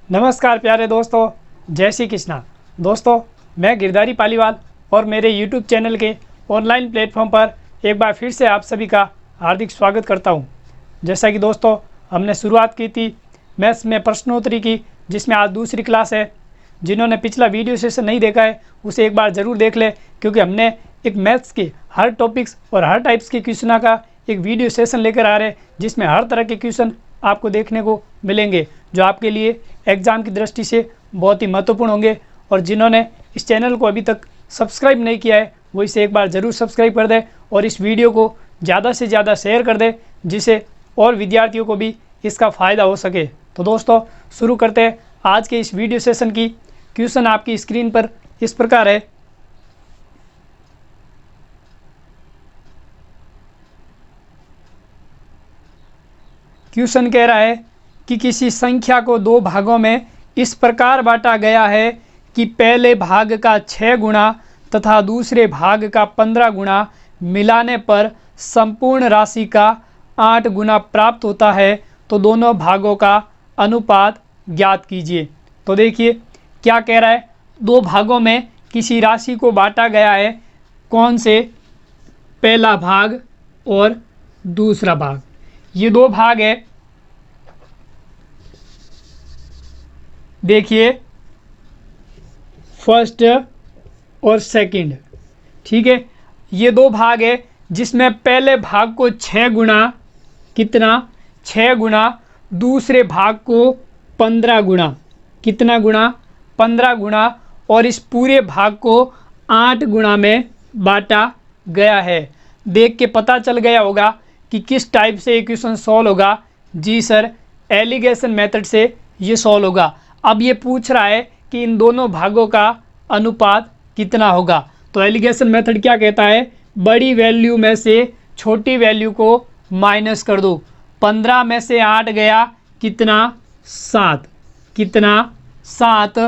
नमस्कार प्यारे दोस्तों, जय श्री कृष्णा। दोस्तों, मैं गिरधारी पालीवाल और मेरे YouTube चैनल के ऑनलाइन प्लेटफॉर्म पर एक बार फिर से आप सभी का हार्दिक स्वागत करता हूं। जैसा कि दोस्तों हमने शुरुआत की थी मैथ्स में प्रश्नोत्तरी की, जिसमें आज दूसरी क्लास है। जिन्होंने पिछला वीडियो सेशन नहीं देखा है उसे एक बार ज़रूर देख ले, क्योंकि हमने एक मैथ्स के हर टॉपिक्स और हर टाइप्स के क्वेश्चन का एक वीडियो सेशन लेकर आ रहे हैं, जिसमें हर तरह के क्वेश्चन आपको देखने को मिलेंगे जो आपके लिए एग्ज़ाम की दृष्टि से बहुत ही महत्वपूर्ण होंगे। और जिन्होंने इस चैनल को अभी तक सब्सक्राइब नहीं किया है वो इसे एक बार ज़रूर सब्सक्राइब कर दे और इस वीडियो को ज़्यादा से ज़्यादा शेयर कर दे, जिससे और विद्यार्थियों को भी इसका फ़ायदा हो सके। तो दोस्तों शुरू करते हैं आज के इस वीडियो सेशन की। क्वेश्चन आपकी स्क्रीन पर इस प्रकार है। क्वेश्चन कह रहा है कि किसी संख्या को दो भागों में इस प्रकार बांटा गया है कि पहले भाग का 6 गुना तथा दूसरे भाग का 15 गुना मिलाने पर संपूर्ण राशि का 8 गुना प्राप्त होता है, तो दोनों भागों का अनुपात ज्ञात कीजिए। तो देखिए क्या कह रहा है, दो भागों में किसी राशि को बांटा गया है। कौन से? पहला भाग और दूसरा भाग। ये दो भाग है। देखिए फर्स्ट और सेकंड, ठीक है। ये दो भाग है जिसमें पहले भाग को 6 गुना, कितना? 6 गुना, दूसरे भाग को 15 गुना, कितना गुना? 15 गुना, और इस पूरे भाग को 8 गुना में बांटा गया है। देख के पता चल गया होगा कि किस टाइप से इक्वेशन सॉल्व होगा। जी सर, एलिगेशन मेथड से ये सॉल्व होगा। अब ये पूछ रहा है कि इन दोनों भागों का अनुपात कितना होगा। तो एलिगेशन मेथड क्या कहता है, बड़ी वैल्यू में से छोटी वैल्यू को माइनस कर दो। 15 में से 8 गया, कितना? 7, कितना? 7।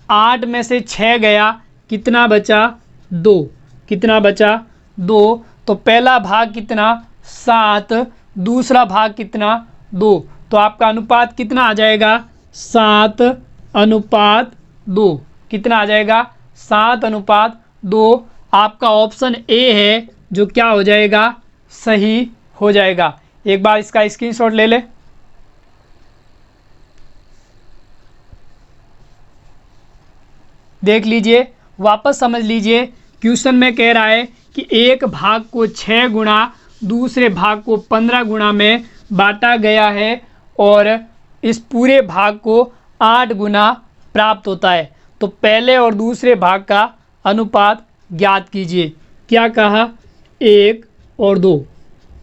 8 में से 6 गया, कितना बचा? 2, कितना बचा? 2। तो पहला भाग कितना? 7, दूसरा भाग कितना? 2। तो आपका अनुपात कितना आ जाएगा? 7:2। कितना आ जाएगा? 7:2। आपका ऑप्शन ए है जो क्या हो जाएगा? सही हो जाएगा। एक बार इसका स्क्रीनशॉट ले ले। देख लीजिए, वापस समझ लीजिए। क्वेश्चन में कह रहा है कि एक भाग को 6 गुना, दूसरे भाग को 15 गुना में बांटा गया है और इस पूरे भाग को 8 गुना प्राप्त होता है। तो पहले और दूसरे भाग का अनुपात ज्ञात कीजिए। क्या कहा? 1 और 2।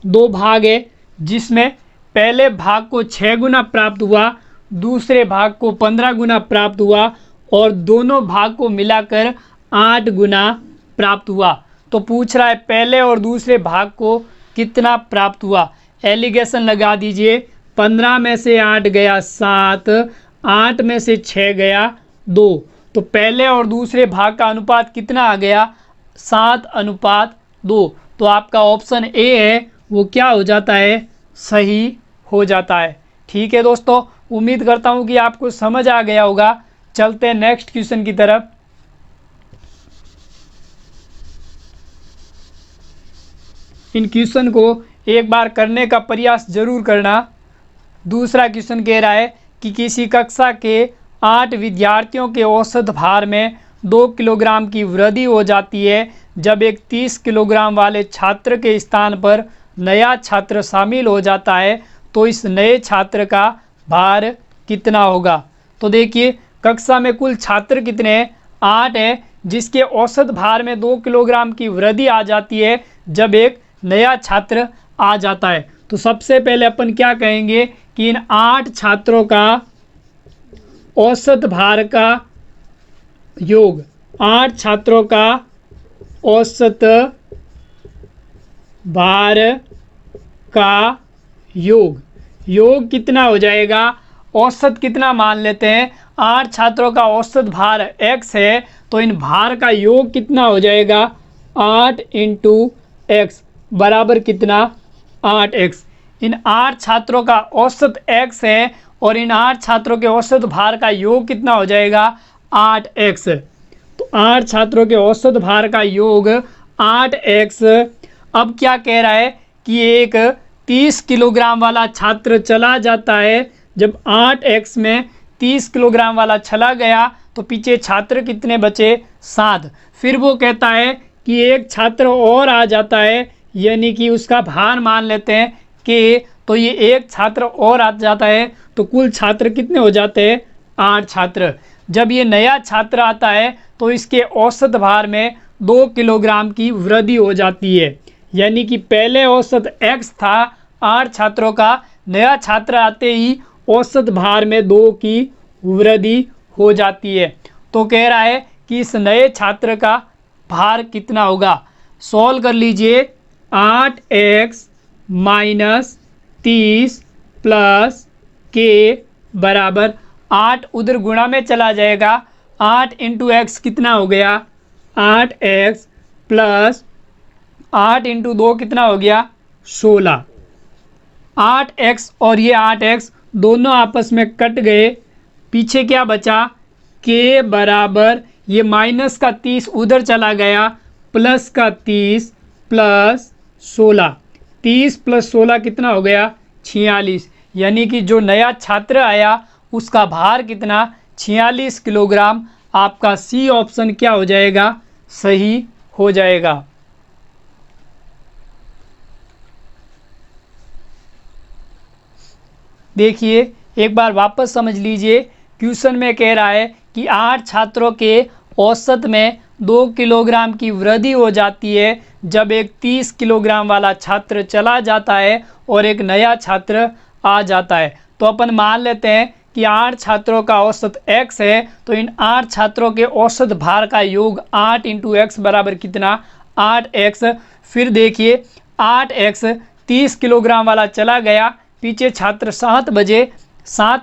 दो भाग है जिसमें पहले भाग को 6 गुना प्राप्त हुआ, दूसरे भाग को 15 गुना प्राप्त हुआ और दोनों भाग को मिलाकर 8 गुना प्राप्त हुआ। तो पूछ रहा है पहले और दूसरे भाग को कितना प्राप्त हुआ। एलिगेशन लगा दीजिए। 15 में से 8 गया 7, 8 में से 6 गया 2। तो पहले और दूसरे भाग का अनुपात कितना आ गया? 7:2। तो आपका ऑप्शन ए है वो क्या हो जाता है? सही हो जाता है। ठीक है दोस्तों, उम्मीद करता हूँ कि आपको समझ आ गया होगा। चलते हैं नेक्स्ट क्वेश्चन की तरफ। इन क्वेश्चन को एक बार करने का प्रयास जरूर करना। दूसरा क्वेश्चन कह रहा है कि किसी कक्षा के 8 विद्यार्थियों के औसत भार में 2 किलोग्राम की वृद्धि हो जाती है जब एक 30 किलोग्राम वाले छात्र के स्थान पर नया छात्र शामिल हो जाता है, तो इस नए छात्र का भार कितना होगा। तो देखिए कक्षा में कुल छात्र कितने हैं? 8 है, जिसके औसत भार में 2 किलोग्राम की वृद्धि आ जाती है जब एक नया छात्र आ जाता है। तो सबसे पहले अपन क्या कहेंगे कि इन 8 छात्रों का औसत भार का योग, 8 छात्रों का औसत भार का योग कितना हो जाएगा? औसत कितना मान लेते हैं? 8 छात्रों का औसत भार x है, तो इन भार का योग कितना हो जाएगा? 8 × x बराबर कितना? 8x। इन 8 छात्रों का औसत x है और इन 8 छात्रों के औसत भार का योग कितना हो जाएगा 8x। तो 8 छात्रों के औसत भार का योग 8x। अब क्या कह रहा है कि एक 30 किलोग्राम वाला छात्र चला जाता है। जब 8x में 30 किलोग्राम वाला चला गया तो पीछे छात्र कितने बचे 7। फिर वो कहता है कि एक छात्र और आ जाता है, यानी कि उसका भार मान लेते हैं कि, तो ये एक छात्र और आ जाता है तो कुल छात्र कितने हो जाते हैं 8 छात्र। जब ये नया छात्र आता है तो इसके औसत भार में 2 किलोग्राम की वृद्धि हो जाती है, यानी कि पहले औसत x था 8 छात्रों का, नया छात्र आते ही औसत भार में 2 की वृद्धि हो जाती है। तो कह रहा है कि इस नए छात्र का भार कितना होगा। सॉल्व कर लीजिए। 8x माइनस 30 प्लस के बराबर 8 उधर गुणा में चला जाएगा। 8 इंटू एक्स कितना हो गया 8x प्लस 8 इंटू 2 कितना हो गया 16। 8x और ये 8x दोनों आपस में कट गए, पीछे क्या बचा के बराबर ये माइनस का 30 उधर चला गया, प्लस का 30 प्लस 16। 30 प्लस 16 कितना हो गया 46, यानी कि जो नया छात्र आया उसका भार कितना 46 किलोग्राम। आपका सी ऑप्शन क्या हो जाएगा सही हो जाएगा। देखिए एक बार वापस समझ लीजिए। क्वेश्चन में कह रहा है कि 8 छात्रों के औसत में 2 किलोग्राम की वृद्धि हो जाती है जब एक 30 किलोग्राम वाला छात्र चला जाता है और एक नया छात्र आ जाता है। तो अपन मान लेते हैं कि 8 छात्रों का औसत x है, तो इन 8 छात्रों के औसत भार का योग 8 इंटू एक्स बराबर कितना 8x। फिर देखिए 8x 30 किलोग्राम वाला चला गया, पीछे छात्र 7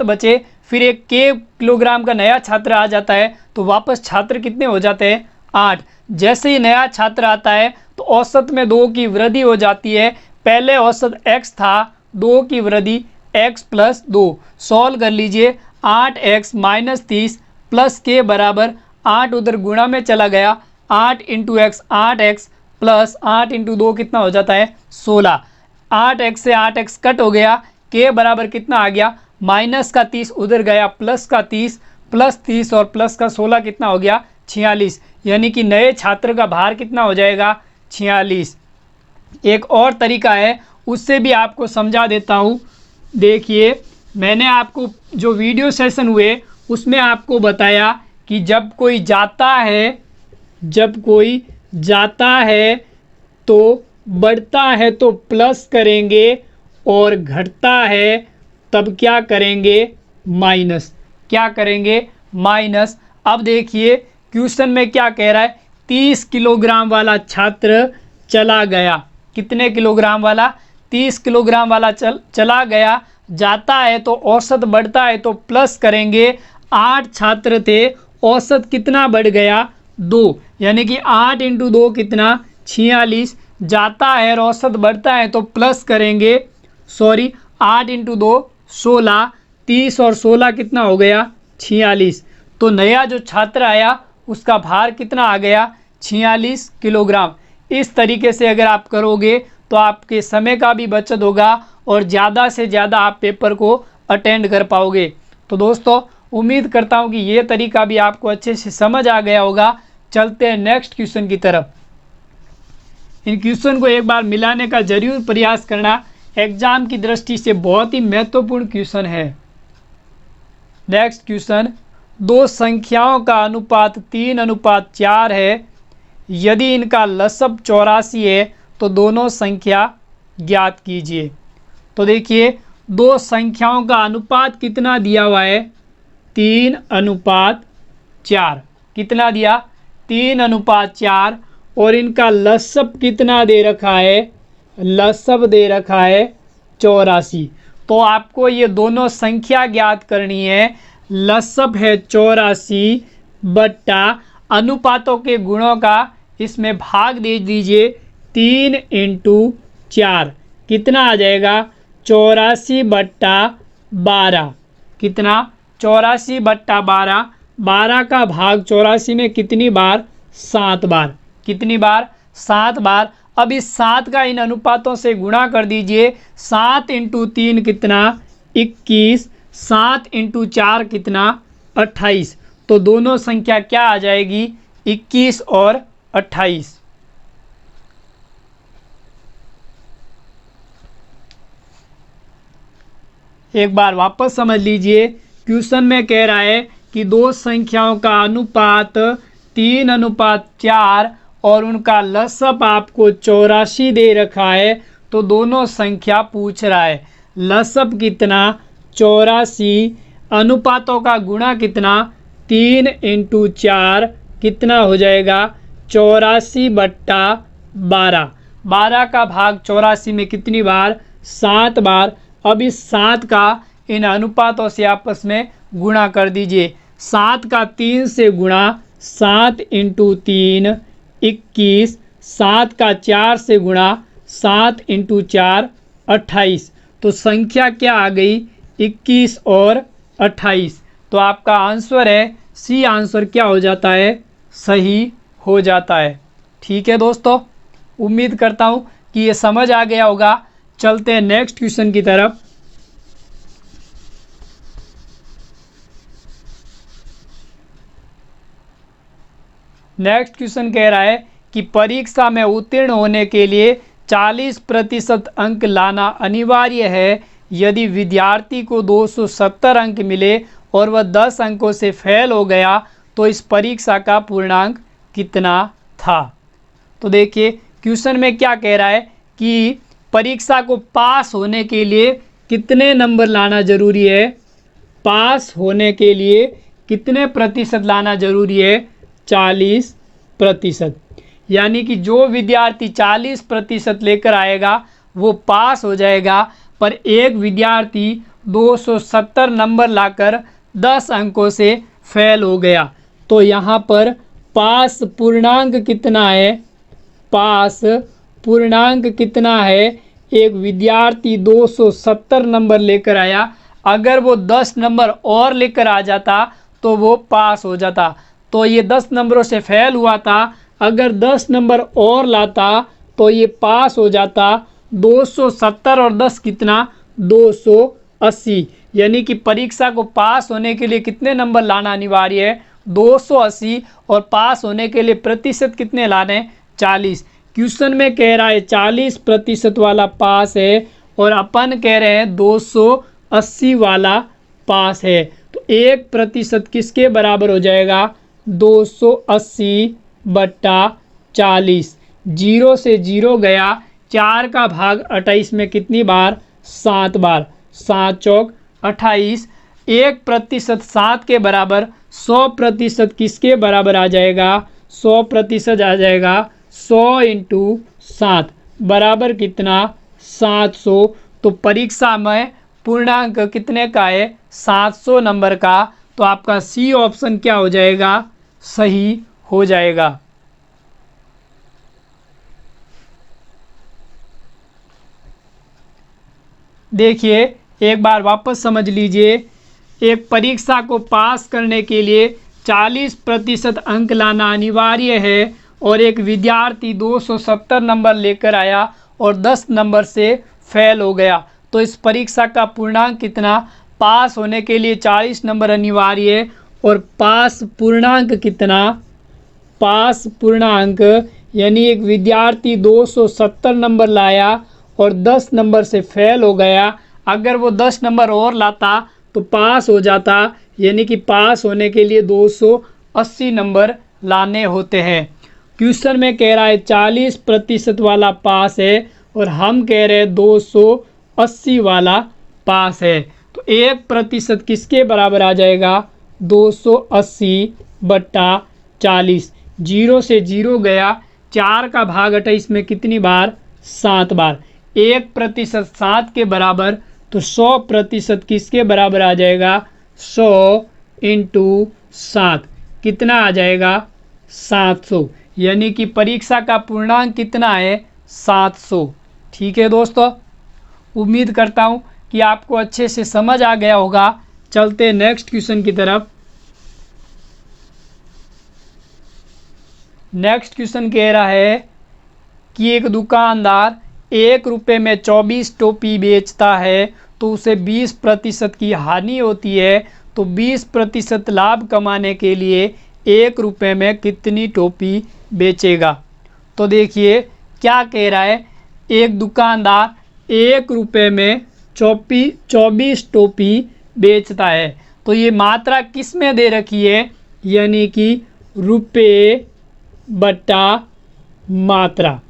बचे, फिर एक के किलोग्राम का नया छात्र आ जाता है तो वापस छात्र कितने हो जाते हैं 8। जैसे ही नया छात्र आता है तो औसत में 2 की वृद्धि हो जाती है। पहले औसत x था, 2 की वृद्धि x प्लस 2। सॉल्व कर लीजिए। 8x माइनस 30 प्लस के बराबर 8 उधर गुणा में चला गया, 8 into x 8x plus 8 into 2 कितना हो जाता है 16। 8x से 8x कट हो गया, के बराबर कितना आ गया माइनस का 30 उधर गया, प्लस का 30 प्लस 30 और प्लस का 16 कितना हो गया 46, यानी कि नए छात्र का भार कितना हो जाएगा 46। एक और तरीका है उससे भी आपको समझा देता हूँ। देखिए मैंने आपको जो वीडियो सेशन हुए उसमें आपको बताया कि जब कोई जाता है तो बढ़ता है तो प्लस करेंगे और घटता है तब क्या करेंगे माइनस। क्या करेंगे माइनस। अब देखिए क्वेश्चन में क्या कह रहा है 30 किलोग्राम वाला छात्र चला गया। कितने किलोग्राम वाला 30 किलोग्राम वाला चला गया, जाता है तो औसत बढ़ता है तो प्लस करेंगे। 8 छात्र थे, औसत कितना बढ़ गया 2, यानी कि 8 इंटू 2 कितना 46। जाता है और औसत बढ़ता है तो प्लस करेंगे, 8 इंटू 2 16, 30 और 16 कितना हो गया 46। तो नया जो छात्र आया उसका भार कितना आ गया 46 किलोग्राम। इस तरीके से अगर आप करोगे तो आपके समय का भी बचत होगा और ज़्यादा से ज़्यादा आप पेपर को अटेंड कर पाओगे। तो दोस्तों उम्मीद करता हूँ कि ये तरीका भी आपको अच्छे से समझ आ गया होगा। चलते हैं नेक्स्ट क्वेश्चन की तरफ। इन क्वेश्चन को एक बार मिलाने का जरूर प्रयास करना, एग्जाम की दृष्टि से बहुत ही महत्वपूर्ण क्वेश्चन है। नेक्स्ट क्वेश्चन, दो संख्याओं का अनुपात 3:4 है। यदि इनका लसब 84 है तो दोनों संख्या ज्ञात कीजिए। तो देखिए दो संख्याओं का अनुपात कितना दिया हुआ है 3:4। कितना दिया 3:4 और इनका लसब कितना दे रखा है, लसब दे रखा है 84। तो आपको ये दोनों संख्या ज्ञात करनी है। लसब है 84 बट्टा अनुपातों के गुणों का इसमें भाग दे दीजिए 3:4। कितना आ जाएगा 84 बट्टा 12। कितना 84/12। 12 का भाग 84 में कितनी बार? 7 बार। कितनी बार? 7 बार। अब इस 7 का इन अनुपातों से गुणा कर दीजिए। 7 × 3 कितना? 21। 7 × 4 कितना? 28। तो दोनों संख्या क्या आ जाएगी? 21 और 28। एक बार वापस समझ लीजिए। क्वेश्चन में कह रहा है कि दो संख्याओं का अनुपात 3:4 और उनका लसअप आपको 84 दे रखा है। तो दोनों संख्या पूछ रहा है। लसअप कितना? 84। अनुपातों का गुणा कितना? 3 × 4 कितना हो जाएगा? 84/12। 12 का भाग 84 में कितनी बार? 7 बार। अब इस 7 का इन अनुपातों से आपस में गुणा कर दीजिए। 7 का 3 से गुणा, 7 × 3 21। 7 का 4 से गुणा, 7 × 4 28। तो संख्या क्या आ गई? 21 और 28। तो आपका आंसर है सी। आंसर क्या हो जाता है? सही हो जाता है। ठीक है दोस्तों, उम्मीद करता हूँ कि ये समझ आ गया होगा। चलते हैं नेक्स्ट क्वेश्चन की तरफ। नेक्स्ट क्वेश्चन कह रहा है कि परीक्षा में उत्तीर्ण होने के लिए 40% अंक लाना अनिवार्य है। यदि विद्यार्थी को 270 अंक मिले और वह 10 अंकों से फेल हो गया तो इस परीक्षा का पूर्णांक कितना था? तो देखिए क्वेश्चन में क्या कह रहा है कि परीक्षा को पास होने के लिए कितने नंबर लाना जरूरी है? पास होने के लिए कितने प्रतिशत लाना जरूरी है? 40%। यानी कि जो विद्यार्थी 40% लेकर आएगा वो पास हो जाएगा। पर एक विद्यार्थी 270 नंबर लाकर 10 अंकों से फेल हो गया तो यहाँ पर पास पूर्णांक कितना है? पास पूर्णांक कितना है? एक विद्यार्थी 270 नंबर लेकर आया, अगर वो 10 नंबर और लेकर आ जाता तो वो पास हो जाता। तो ये 10 नंबरों से फेल हुआ था, अगर 10 नंबर और लाता तो ये पास हो जाता। 270 और 10 कितना? 280। यानी कि परीक्षा को पास होने के लिए कितने नंबर लाना अनिवार्य है? 280। और पास होने के लिए प्रतिशत कितने लाने? 40। क्वेश्चन में कह रहा है 40% वाला पास है और अपन कह रहे हैं 280 वाला पास है। तो 1% किसके बराबर हो जाएगा? 280/40। 0 से 0 गया। 4 का भाग 28 में कितनी बार? 7 बार। 7 चौक 28। 1% 7 के बराबर। 100% किसके बराबर आ जाएगा? 100% आ जाएगा 100 × 7 बराबर कितना? 700। तो परीक्षा में पूर्णांक कितने का है? 700 नंबर का। तो आपका सी ऑप्शन क्या हो जाएगा? सही हो जाएगा। देखिए एक बार वापस समझ लीजिए। एक परीक्षा को पास करने के लिए 40% अंक लाना अनिवार्य है और एक विद्यार्थी 270 नंबर लेकर आया और 10 नंबर से फेल हो गया तो इस परीक्षा का पूर्णांक कितना? पास होने के लिए 40 नंबर अनिवार्य है और पास पूर्णांक कितना? पास पूर्णांक यानी एक विद्यार्थी 270 नंबर लाया और 10 नंबर से फेल हो गया, अगर वो 10 नंबर और लाता तो पास हो जाता। यानी कि पास होने के लिए 280 नंबर लाने होते हैं। क्वेश्चन में कह रहा है 40% वाला पास है और हम कह रहे हैं 280 वाला पास है। तो 1% किसके बराबर आ जाएगा? 280/40। 0 से 0 गया। 4 का भाग 28 में कितनी बार? 7 बार। 1% 7 के बराबर। तो 100% किसके बराबर आ जाएगा? 100 × 7 कितना आ जाएगा? 700। यानी कि परीक्षा का पूर्णांक कितना है? 700। ठीक है दोस्तों, उम्मीद करता हूँ कि आपको अच्छे से समझ आ गया होगा। चलते नेक्स्ट क्वेश्चन की तरफ। नेक्स्ट क्वेश्चन कह रहा है कि एक दुकानदार 1 रुपये में 24 टोपी बेचता है तो उसे 20% की हानि होती है, तो 20% लाभ कमाने के लिए 1 रुपये में कितनी टोपी बेचेगा। तो देखिए क्या कह रहा है, एक दुकानदार 1 रुपये में 24 टोपी बेचता है, तो ये मात्रा किस में दे रखी है, यानी कि रुपये बटा मात्रा।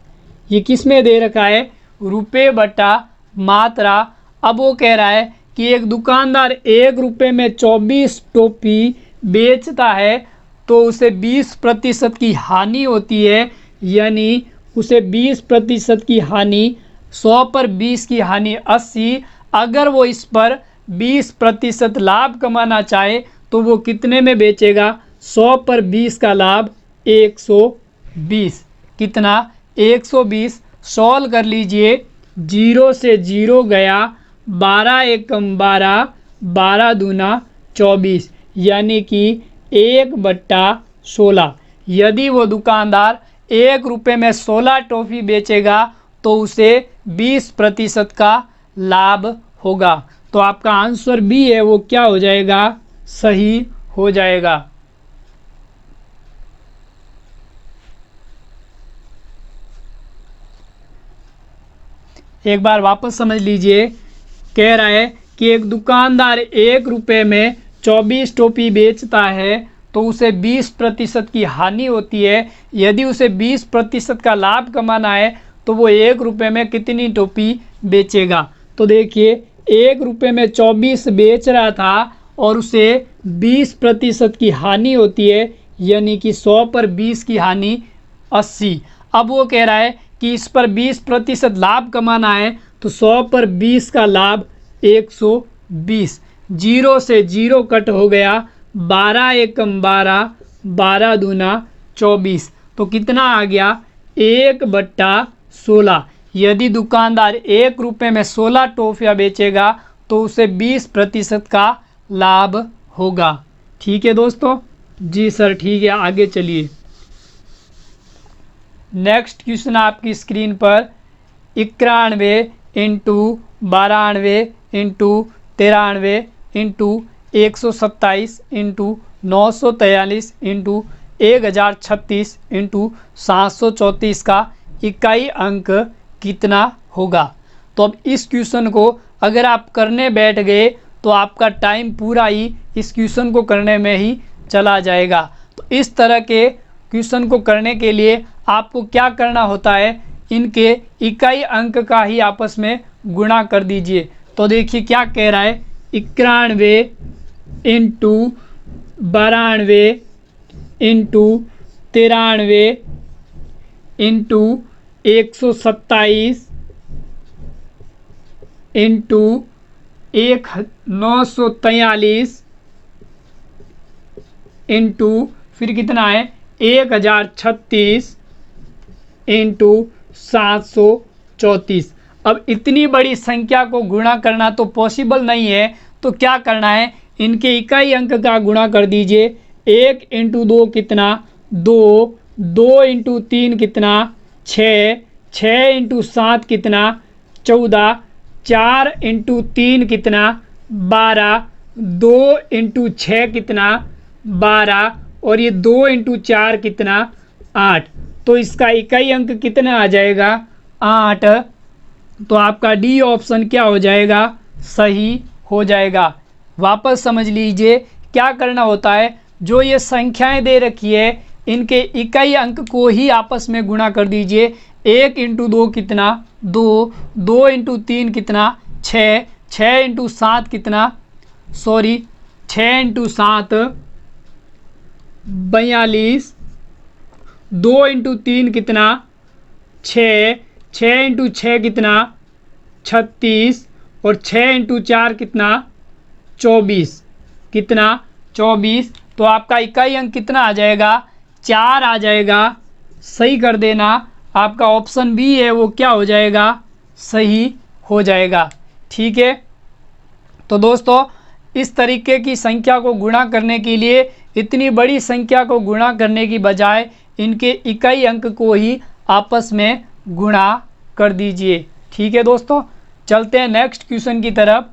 ये किस में दे रखा है, रुपये बटा मात्रा। अब वो कह रहा है कि एक दुकानदार 1 रुपये में 24 टोपी बेचता है तो उसे 20% की हानि होती है, यानी उसे 20% की हानि, 100 पर 20 की हानि 80। अगर वो इस पर 20% लाभ कमाना चाहे तो वो कितने में बेचेगा, 100 पर 20 का लाभ 120। कितना, 120। सॉल्व कर लीजिए, 0 से 0 गया, 12 एकम 12, 12 दूना 24, यानी कि 1/16। यदि वो दुकानदार 1 रुपये में 16 टॉफ़ी बेचेगा तो उसे 20% का लाभ होगा। तो आपका आंसर बी है वो क्या हो जाएगा, सही हो जाएगा। एक बार वापस समझ लीजिए, कह रहा है कि एक दुकानदार 1 रुपये में 24 टोपी बेचता है तो उसे 20% की हानि होती है। यदि उसे 20% का लाभ कमाना है तो वो 1 रुपये में कितनी टोपी बेचेगा। तो देखिए 1 रुपये में 24 बेच रहा था और उसे 20% की हानि होती है, यानी कि 100 पर 20 की हानि 80। अब वो कह रहा है कि इस पर 20% लाभ कमाना है तो 100 पर 20 का लाभ 120। 0 से 0 कट हो गया, 12 एकम 12, 12 दूना 24, तो कितना आ गया, 1/16। यदि दुकानदार 1 रुपये में 16 टॉफ़ियाँ बेचेगा तो उसे 20% का लाभ होगा। ठीक है दोस्तों, जी सर ठीक है, आगे चलिए। नेक्स्ट क्वेश्चन आपकी स्क्रीन पर 91 into 92 into 93 into 127 into 943 into 1036 into 734 का इकाई अंक कितना होगा। तो अब इस क्वेश्चन को अगर आप करने बैठ गए तो आपका टाइम पूरा ही इस क्वेश्चन को करने में ही चला जाएगा। तो इस तरह के क्वेश्चन को करने के लिए आपको क्या करना होता है, इनके इकाई अंक का ही आपस में गुणा कर दीजिए। तो देखिए क्या कह रहा है, 91 into 92 into 93 into 127 into 943 into फिर कितना है 1036 इंटू 734। अब इतनी बड़ी संख्या को गुणा करना तो पॉसिबल नहीं है, तो क्या करना है, इनके इकाई अंक का गुणा कर दीजिए। 1 इंटू 2 कितना, 2, 2 इंटू 3 कितना, 6, 6 इंटू 7 कितना, 14, 4 इंटू 3 कितना, 12, 2 इंटू 6 कितना, 12, और ये 2 इंटू 4 कितना, 8। तो इसका इकाई अंक कितना आ जाएगा, 8। तो आपका डी ऑप्शन क्या हो जाएगा, सही हो जाएगा। वापस समझ लीजिए क्या करना होता है, जो ये संख्याएं दे रखी है इनके इकाई अंक को ही आपस में गुणा कर दीजिए। 1 इंटू 2 कितना, 2, 2 इंटू 3 कितना, 6, 6 इंटू 7 कितना, 6 इंटू 7 42, 2 इंटू 3 कितना, 6, 6 इंटू 6 कितना, 36, और 6 इंटू 4 कितना, 24। कितना, 24। तो आपका इकाई अंक कितना आ जाएगा, 4 आ जाएगा। सही कर देना, आपका ऑप्शन बी है वो क्या हो जाएगा, सही हो जाएगा। ठीक है, तो दोस्तों इस तरीके की संख्या को गुणा करने के लिए इतनी बड़ी संख्या को गुणा करने की बजाय इनके इकाई अंक को ही आपस में गुणा कर दीजिए। ठीक है दोस्तों, चलते हैं नेक्स्ट क्वेश्चन की तरफ।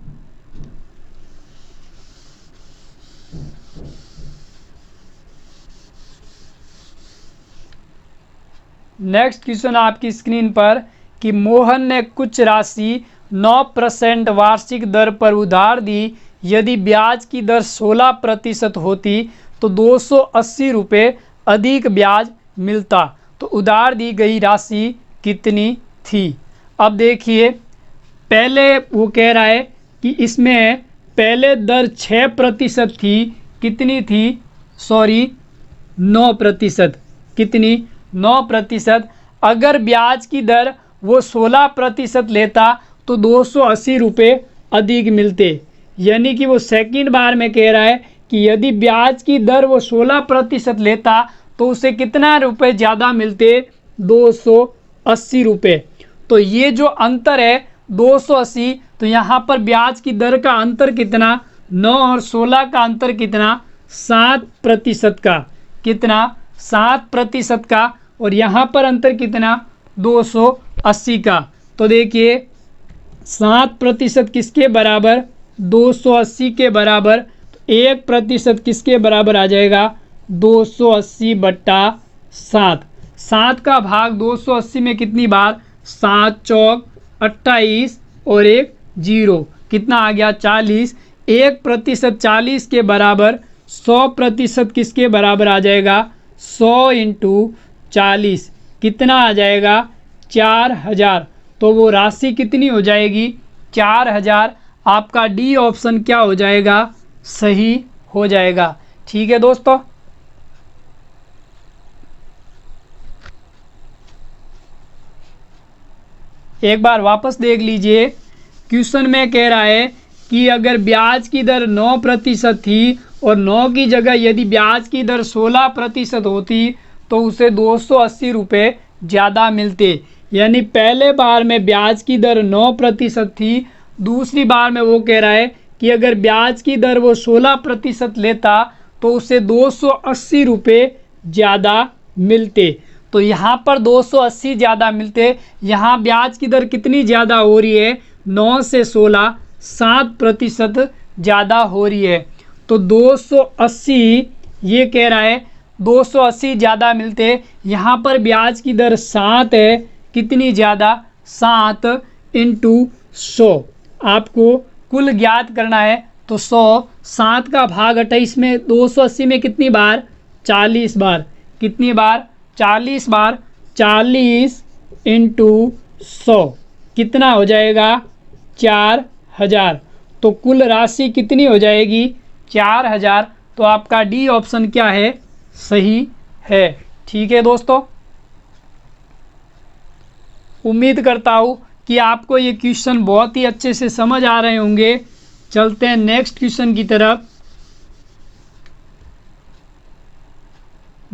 नेक्स्ट क्वेश्चन आपकी स्क्रीन पर कि मोहन ने कुछ राशि 9% वार्षिक दर पर उधार दी। यदि ब्याज की दर 16% होती तो 280 रुपये अधिक ब्याज मिलता। तो उधार दी गई राशि कितनी थी? अब देखिए, पहले वो कह रहा है कि इसमें पहले दर 6% थी। कितनी थी? 9%। कितनी? 9%। अगर ब्याज की दर वो 16% लेता तो 280 रुपये अधिक मिलते। यानी कि वो सेकंड बार में कह रहा है कि यदि ब्याज की दर वो 16% लेता तो उसे कितना रुपए ज़्यादा मिलते? 280 रुपये। तो ये जो अंतर है 280, तो यहाँ पर ब्याज की दर का अंतर कितना? 9 और 16 का अंतर कितना? 7% का। कितना? 7% का। और यहाँ पर अंतर कितना? 280 का। तो देखिए 7% किसके बराबर? 280 के बराबर। तो 1% किसके बराबर आ जाएगा? 280/7। 7 का भाग 280 में कितनी बार? 7 चौक 28 और 1 0। कितना आ गया? 40। 1% 40 के बराबर। 100% किसके बराबर आ जाएगा? 100 × 40। कितना आ जाएगा? 4000। तो वो राशि कितनी हो जाएगी? 4000। आपका डी ऑप्शन क्या हो जाएगा? सही हो जाएगा। ठीक है दोस्तों, एक बार वापस देख लीजिए। क्वेश्चन में कह रहा है कि अगर ब्याज की दर 9% थी और 9 की जगह यदि ब्याज की दर 16% होती तो उसे 280 रुपये ज़्यादा मिलते। यानी पहले बार में ब्याज की दर 9% थी, दूसरी बार में वो कह रहा है कि अगर ब्याज की दर वो 16% लेता तो उसे 280 रुपये ज़्यादा मिलते। तो यहाँ पर 280 ज़्यादा मिलते। यहाँ ब्याज की दर कितनी ज़्यादा हो रही है? 9 से 16 7% ज़्यादा हो रही है। तो 280, ये कह रहा है 280 ज़्यादा मिलते। यहाँ पर ब्याज की दर 7 है। कितनी ज़्यादा? 7 × 100। आपको कुल ज्ञात करना है। तो 100, 7 का भाग 28 में 280 में कितनी बार? 40 बार। कितनी बार? 40 बार। 40 × 100 कितना हो जाएगा? 4000। तो कुल राशि कितनी हो जाएगी? 4000। तो आपका डी ऑप्शन क्या है? सही है। ठीक है दोस्तों, उम्मीद करता हूँ कि आपको ये क्वेश्चन बहुत ही अच्छे से समझ आ रहे होंगे। चलते हैं नेक्स्ट क्वेश्चन की तरफ।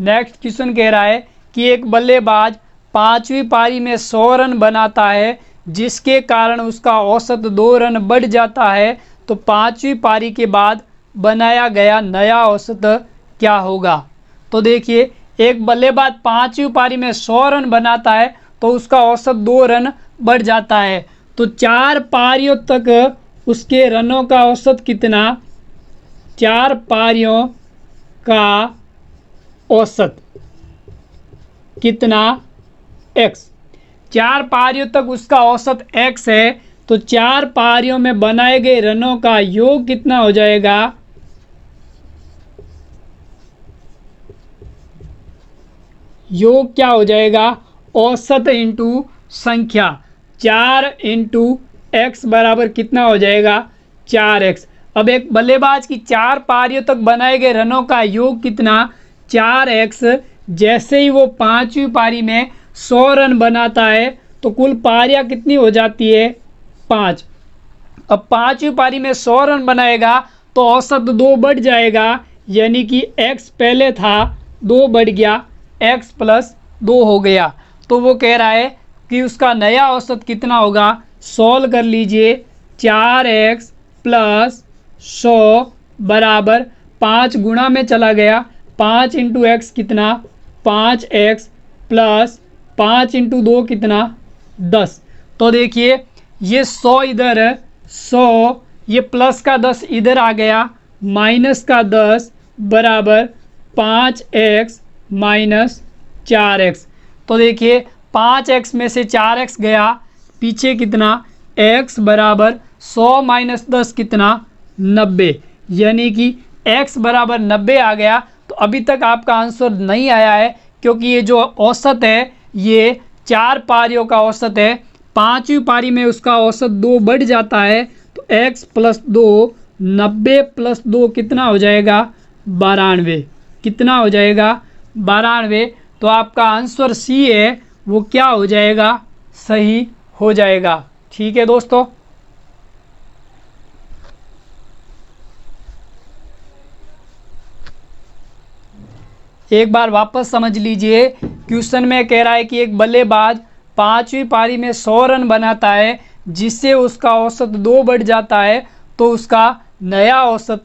नेक्स्ट क्वेश्चन कह रहा है कि एक बल्लेबाज 5वीं पारी में 100 रन बनाता है, जिसके कारण उसका औसत 2 रन बढ़ जाता है। तो 5वीं पारी के बाद बनाया गया नया औसत क्या होगा? तो देखिए, एक बल्लेबाज 5वीं पारी में 100 रन बनाता है तो उसका औसत 2 रन बढ़ जाता है। तो 4 पारियों तक उसके रनों का औसत कितना? 4 पारियों का औसत कितना? x। 4 पारियों तक उसका औसत x है। तो 4 पारियों में बनाए गए रनों का योग कितना हो जाएगा? योग क्या हो जाएगा? औसत इंटू संख्या। 4 × x बराबर कितना हो जाएगा? 4x। अब एक बल्लेबाज की 4 पारियों तक बनाए गए रनों का योग कितना? 4x। जैसे ही वो 5वीं पारी में 100 रन बनाता है तो कुल पारियां कितनी हो जाती है? 5। अब 5वीं पारी में 100 रन बनाएगा तो औसत 2 बढ़ जाएगा। यानी कि x पहले था, 2 बढ़ गया, x + 2 हो गया। तो वो कह रहा है कि उसका नया औसत कितना होगा? सॉल्व कर लीजिए। 4x + 100 बराबर 5 गुणा में चला गया, 5 इंटू एक्स कितना 5x प्लस 5 इंटू 2 कितना 10। तो देखिए ये 100 इधर 100, ये प्लस का 10 इधर आ गया, माइनस का 10 बराबर 5x माइनस 4x। तो देखिए 5x में से 4x गया, पीछे कितना x बराबर 100 माइनस 10 कितना 90, यानी कि x बराबर 90 आ गया। तो अभी तक आपका आंसर नहीं आया है, क्योंकि ये जो औसत है ये 4 पारियों का औसत है, 5वीं पारी में उसका औसत 2 बढ़ जाता है। तो x प्लस 2 90 प्लस 2 कितना हो जाएगा 92, कितना हो जाएगा 92। तो आपका आंसर सी है वो क्या हो जाएगा, सही हो जाएगा। ठीक है दोस्तों, एक बार वापस समझ लीजिए। क्वेश्चन में कह रहा है कि एक बल्लेबाज 5वीं पारी में 100 रन बनाता है, जिससे उसका औसत 2 बढ़ जाता है, तो उसका नया औसत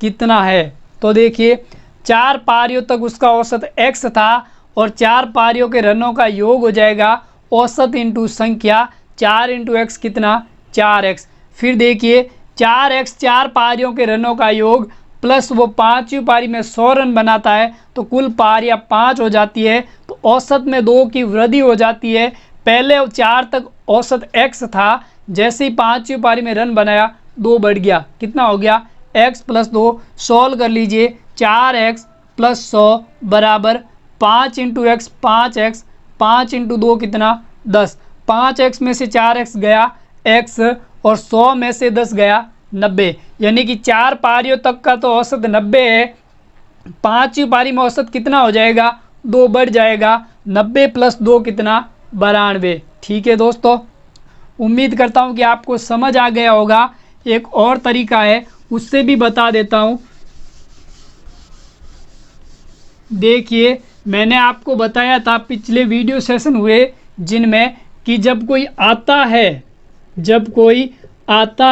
कितना है। तो देखिए 4 पारियों तक उसका औसत x था, और 4 पारियों के रनों का योग हो जाएगा औसत इंटू संख्या, 4 इंटू एक्स कितना 4x। फिर देखिए 4x 4 पारियों के रनों का योग प्लस वो 5वीं पारी में 100 रन बनाता है, तो कुल पारियां 5 हो जाती है। तो औसत में 2 की वृद्धि हो जाती है। पहले 4 तक औसत x था, जैसे ही 5वीं पारी में रन बनाया 2 बढ़ गया, कितना हो गया x प्लस 2। सॉल्व कर लीजिए, 4x प्लस 100 बराबर 5 इंटू एक्स 5x, 5 इंटू 2 कितना 10, 5x में से 4x गया x, और 100 में से 10 गया 90, यानी कि 4 पारियों तक का तो औसत 90 है। 5वीं पारी में औसत कितना हो जाएगा 2 बढ़ जाएगा, 90 प्लस 2 कितना 92। ठीक है दोस्तों, उम्मीद करता हूँ कि आपको समझ आ गया होगा। एक और तरीका है, उससे भी बता देता हूँ। देखिए मैंने आपको बताया था पिछले वीडियो सेशन हुए जिनमें कि जब कोई आता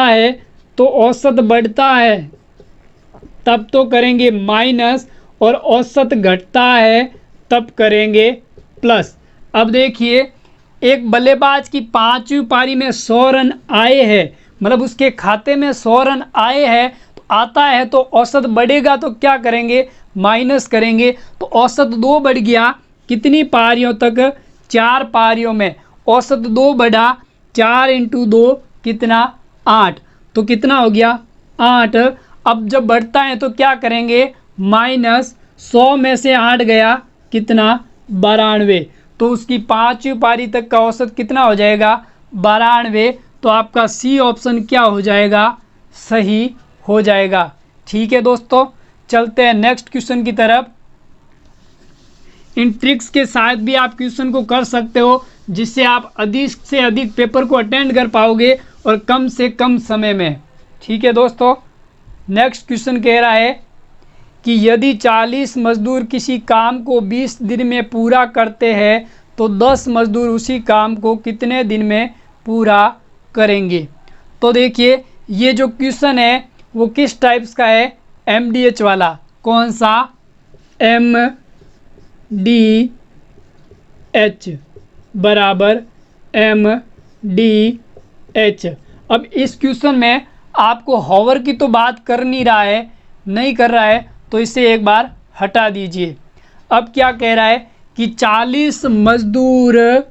है तो औसत बढ़ता है तब तो करेंगे माइनस, और औसत घटता है तब करेंगे प्लस। अब देखिए एक बल्लेबाज की 5वीं पारी में 100 रन आए हैं, मतलब उसके खाते में 100 रन आए हैं, तो आता है तो औसत बढ़ेगा तो क्या करेंगे माइनस करेंगे। तो औसत 2 बढ़ गया, कितनी पारियों तक 4 पारियों में औसत 2 बढ़ा, 4 इंटू 2 कितना 8, तो कितना हो गया 8। अब जब बढ़ता है तो क्या करेंगे माइनस, 100 में से 8 गया कितना 92, तो उसकी 5वीं पारी तक का औसत कितना हो जाएगा 92। तो आपका सी ऑप्शन क्या हो जाएगा, सही हो जाएगा। ठीक है दोस्तों, चलते हैं नेक्स्ट क्वेश्चन की तरफ। इन ट्रिक्स के साथ भी आप क्वेश्चन को कर सकते हो, जिससे आप अधिक से अधिक पेपर को अटेंड कर पाओगे और कम से कम समय में। ठीक है दोस्तों, नेक्स्ट क्वेश्चन कह रहा है कि यदि 40 मजदूर किसी काम को 20 दिन में पूरा करते हैं तो 10 मजदूर उसी काम को कितने दिन में पूरा करेंगे। तो देखिए ये जो क्वेश्चन है वो किस टाइप्स का है, MDH वाला। कौन सा, MDH बराबर MDH। अब इस क्वेश्चन में आपको होवर की तो बात कर नहीं कर रहा है, तो इसे एक बार हटा दीजिए। अब क्या कह रहा है कि 40 मजदूर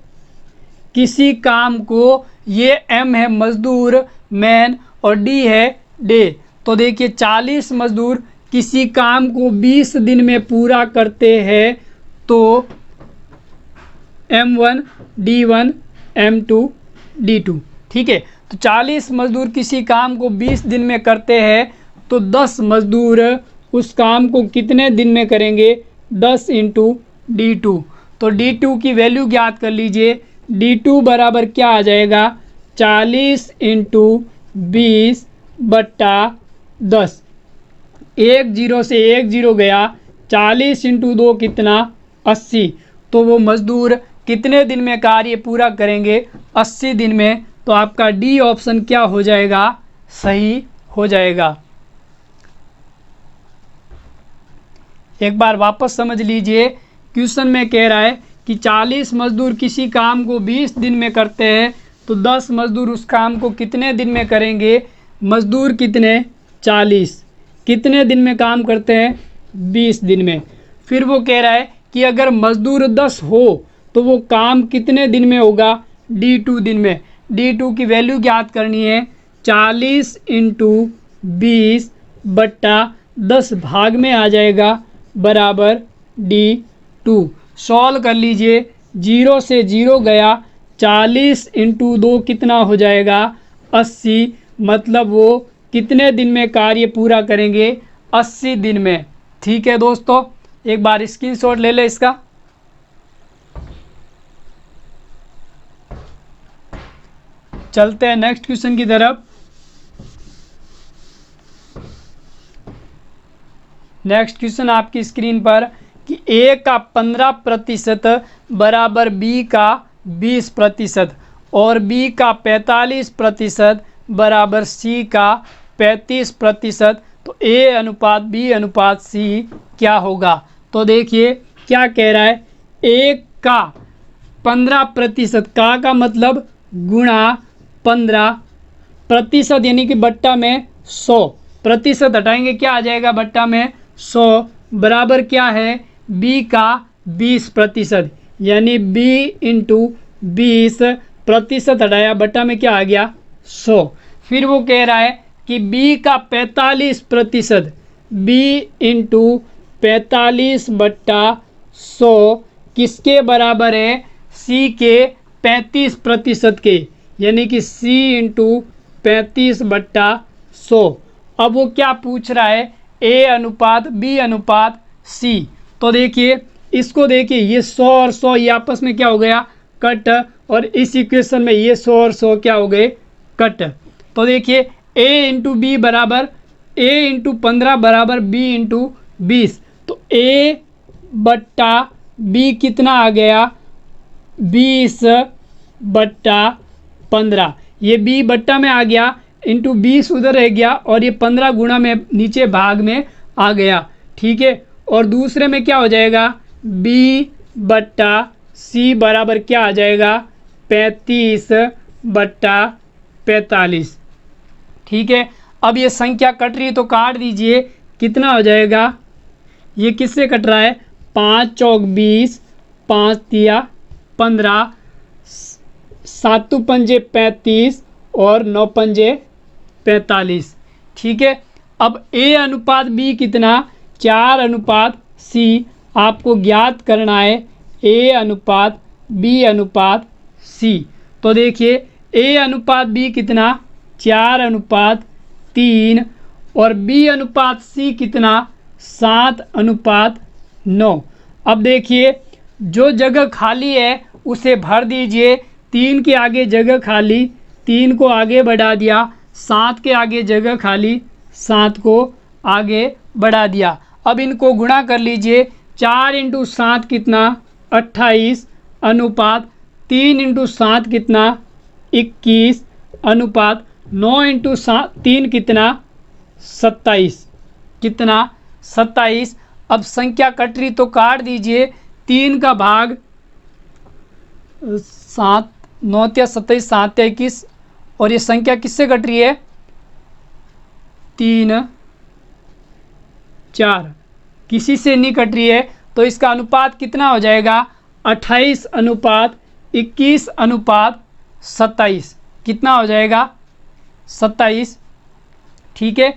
किसी काम को, ये M है मजदूर मैन और D है डे। तो देखिए 40 मजदूर किसी काम को 20 दिन में पूरा करते हैं, तो M1 D1 M2 D2। ठीक है, तो 40 मजदूर किसी काम को 20 दिन में करते हैं, तो 10 मजदूर उस काम को कितने दिन में करेंगे, 10 इंटू D2। तो D2 की वैल्यू ज्ञात कर लीजिए। D2 बराबर क्या आ जाएगा 40 इंटू 20 बट्टा 10। 1 0 से 1 0 गया, 40 इंटू 2 कितना 80। तो वो मजदूर कितने दिन में कार्य पूरा करेंगे, 80 दिन में। तो आपका डी ऑप्शन क्या हो जाएगा, सही हो जाएगा। एक बार वापस समझ लीजिए। क्वेश्चन में कह रहा है कि 40 मजदूर किसी काम को 20 दिन में करते हैं, तो 10 मजदूर उस काम को कितने दिन में करेंगे। मजदूर कितने 40, कितने दिन में काम करते हैं 20 दिन में। फिर वो कह रहा है कि अगर मजदूर 10 हो तो वो काम कितने दिन में होगा, D2 दिन में। D2 की वैल्यू ज्ञात करनी है, 40 इंटू 20 बट्टा 10 भाग में आ जाएगा बराबर D2। सॉल्व कर लीजिए, 0 से 0 गया, 40 इंटू 2 कितना हो जाएगा 80, मतलब वो कितने दिन में कार्य पूरा करेंगे 80 दिन में। ठीक है दोस्तों, एक बार स्क्रीनशॉट ले ले इसका। चलते हैं नेक्स्ट क्वेश्चन की तरफ। नेक्स्ट क्वेश्चन आपकी स्क्रीन पर कि A का 15% बराबर B का 20% और B का 45% बराबर C का 35%, तो A अनुपात B अनुपात C क्या होगा। तो देखिए क्या कह रहा है, A का 15% का मतलब गुणा 15% यानी कि बट्टा में 100, प्रतिशत हटाएंगे क्या आ जाएगा बट्टा में 100, बराबर क्या है B का 20%, यानी B इंटू 20% हटाया बट्टा में क्या आ गया 100। फिर वो कह रहा है कि B का 45%, B इंटू 45 बट्टा 100 किसके बराबर है, C के 35% के, यानी कि C इंटू 35 बट्टा 100। अब वो क्या पूछ रहा है, A अनुपात B अनुपात C। तो देखिए इसको देखिए, ये 100 और 100 ये आपस में क्या हो गया कट, और इस इक्वेशन में ये 100 और 100 क्या हो गए कट। तो देखिए A इंटू बी बराबर A इंटू 15 बराबर B इंटू 20, तो A बट्टा B कितना आ गया 20 बट्टा 15, ये B बट्टा में आ गया, इंटू 20 उधर रह गया, और ये 15 गुणा में नीचे भाग में आ गया। ठीक है, और दूसरे में क्या हो जाएगा B बट्टा C बराबर क्या आ जाएगा 35 बट्टा 45। ठीक है, अब ये संख्या कट रही है तो काट दीजिए, कितना हो जाएगा, ये किससे कट रहा है 5 चौक 20, 5 तिया 15, 7 पंजे 35 और 9 पंजे 45। ठीक है, अब A अनुपात B कितना 4 अनुपात C आपको ज्ञात करना है, A अनुपात B अनुपात C। तो देखिए A अनुपात B कितना 4 अनुपात 3 और B अनुपात C कितना 7 अनुपात 9। अब देखिए जो जगह खाली है उसे भर दीजिए, 3 के आगे जगह खाली, 3 को आगे बढ़ा दिया, 7 के आगे जगह खाली, 7 को आगे बढ़ा दिया। अब इनको गुणा कर लीजिए, 4 इंटू 7 कितना 28 अनुपात 3 इंटू 7 कितना 21 अनुपात 9 इंटू 3 कितना 27, कितना 27। अब संख्या कट रही तो काट दीजिए, 3 का भाग 7, 9 या 27, 7 या 21, और ये संख्या किससे कट रही है 3 4, किसी से नहीं कट रही है, तो इसका अनुपात कितना हो जाएगा 28 अनुपात 21 अनुपात 27, कितना हो जाएगा 27। ठीक है,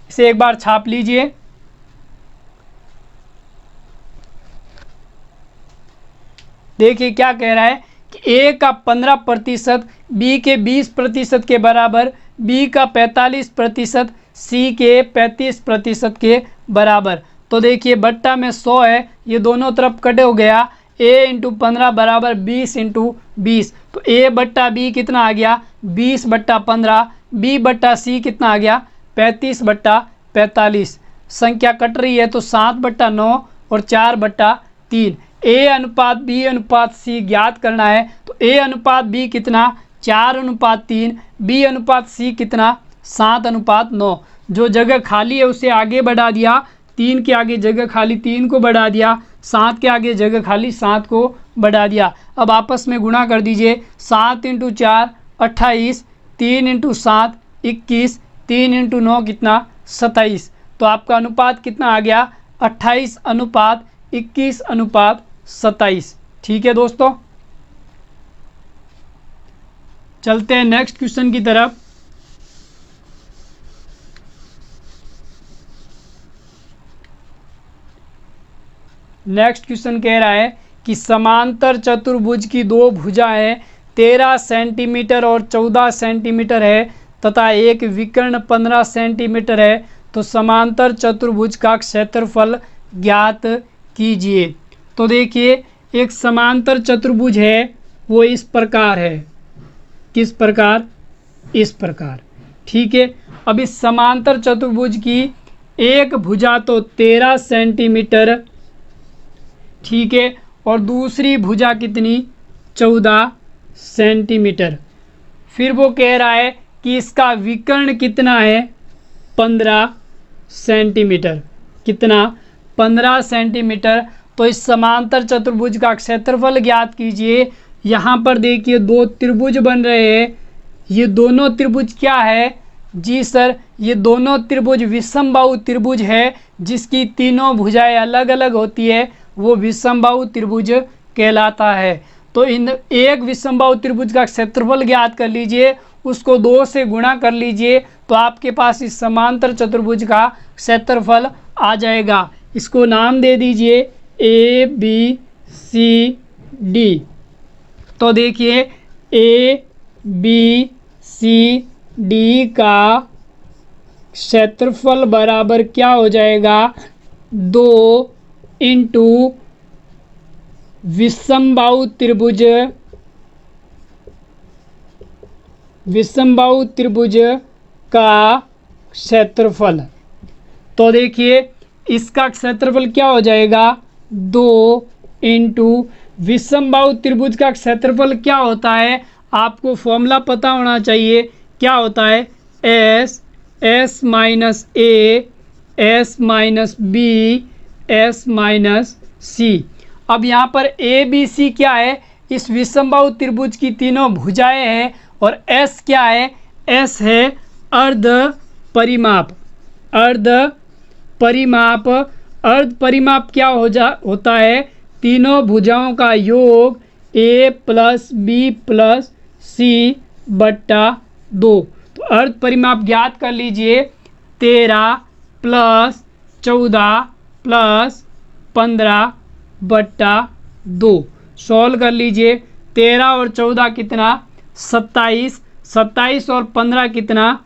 इसे एक बार छाप लीजिए। देखिए क्या कह रहा है कि A का 15% B के 20% के बराबर, B का 45% C के 35% के बराबर। तो देखिए बट्टा में 100 है, ये दोनों तरफ कटे हो गया, A इंटू 15 बराबर 20 इंटू 20, तो A बट्टा B कितना आ गया 20 बट्टा 15, B बट्टा C कितना आ गया 35 बट्टा 45। संख्या कट रही है तो 7 बट्टा 9 और 4 बट्टा 3। A अनुपात B अनुपात C ज्ञात करना है, तो A अनुपात B कितना 4 अनुपात 3, B अनुपात C कितना 7 अनुपात 9। जो जगह खाली है उसे आगे बढ़ा दिया, 3 के आगे जगह खाली 3 को बढ़ा दिया, 7 के आगे जगह खाली 7 को बढ़ा दिया। अब आपस में गुणा कर दीजिए, 7 × 4 28, 3 × 7 21, 3 × 9 कितना 27। तो आपका अनुपात कितना आ गया 28:21:27। ठीक है दोस्तों, चलते हैं नेक्स्ट क्वेश्चन की तरफ। नेक्स्ट क्वेश्चन कह रहा है कि समांतर चतुर्भुज की दो भुजाएं 13 सेंटीमीटर और 14 सेंटीमीटर है तथा एक विकर्ण 15 सेंटीमीटर है, तो समांतर चतुर्भुज का क्षेत्रफल ज्ञात कीजिए। तो देखिए, एक समांतर चतुर्भुज है वो इस प्रकार है, किस प्रकार, इस प्रकार। ठीक है, अब इस समांतर चतुर्भुज की एक भुजा तो 13 सेंटीमीटर, ठीक है, और दूसरी भुजा कितनी 14 सेंटीमीटर। फिर वो कह रहा है कि इसका विकर्ण कितना है 15 सेंटीमीटर, कितना 15 सेंटीमीटर। तो इस समांतर चतुर्भुज का क्षेत्रफल ज्ञात कीजिए। यहाँ पर देखिए दो त्रिभुज बन रहे हैं, ये दोनों त्रिभुज क्या है जी सर, ये दोनों त्रिभुज विषमबाहु त्रिभुज है, जिसकी तीनों भुजाएं अलग अलग होती है, वो विषमबाहु त्रिभुज कहलाता है। तो इन एक विषमबाहु त्रिभुज का क्षेत्रफल ज्ञात कर लीजिए, उसको 2 से गुणा कर लीजिए, तो आपके पास इस समांतर चतुर्भुज का क्षेत्रफल आ जाएगा। इसको नाम दे दीजिए ABCD। तो देखिए ABCD का क्षेत्रफल बराबर क्या हो जाएगा 2 × विषमबाहु त्रिभुज का क्षेत्रफल। तो देखिए इसका क्षेत्रफल क्या हो जाएगा 2 × विषमबाहु त्रिभुज का क्षेत्रफल क्या होता है, आपको फॉर्मूला पता होना चाहिए। क्या होता है S - A S - B S - C। अब यहाँ पर ABC क्या है, इस विषमबाहु त्रिभुज की तीनों भुजाएं हैं, और S क्या है, S है अर्ध परिमाप। अर्ध परिमाप क्या होता है, तीनों भुजाओं का योग A + B + C/2। तो अर्ध परिमाप ज्ञात कर लीजिए, 13 + 14 + 15/2। सॉल्व कर लीजिए, 13 और 14 कितना 27, 27 और 15 कितना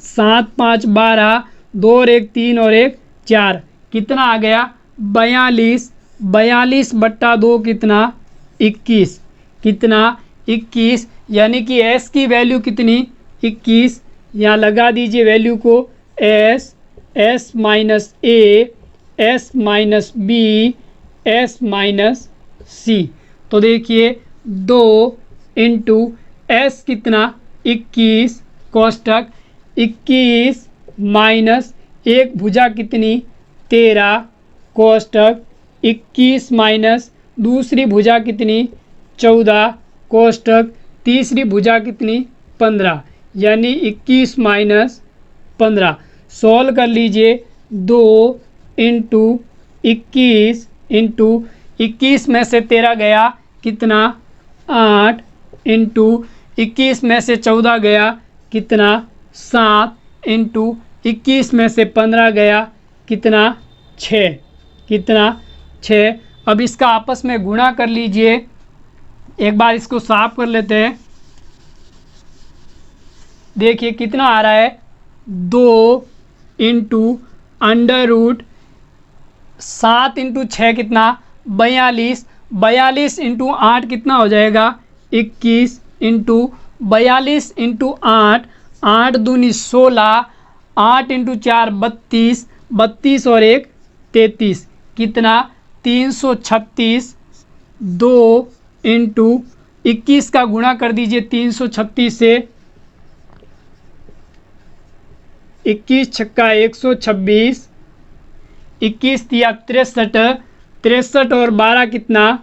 7 × 5 = 12, 2 और 1 3 और 1 4, कितना आ गया 42, 42/2 कितना 21, कितना 21, यानी कि S की वैल्यू कितनी 21। यहाँ लगा दीजिए वैल्यू को, S S - A S - B S - C। तो देखिए 2 × S कितना 21 कोष्टक 21 माइनस एक भुजा कितनी 13 कोष्टक 21 माइनस दूसरी भुजा कितनी 14 कोष्टक तीसरी भुजा कितनी 15, यानी 21 माइनस 15। सॉल्व कर लीजिए, 2 × 21 में से 13 गया कितना 8, × 21 में से 14 गया कितना 7, × 21 में से 15 गया कितना 6, कितना 6। अब इसका आपस में गुणा कर लीजिए, एक बार इसको साफ कर लेते हैं। देखिए कितना आ रहा है 2 × √7 × 6 कितना 42, 42 × 8 कितना हो जाएगा 21, × 42 × 8, 8 दूनी 16, 8 × 4 32, 32 और 1 33, कितना 336। 2 × 21 का गुणा कर दीजिए 336 से, 21 × 6 = 126, 21 तिया 63, 63 और 12 कितना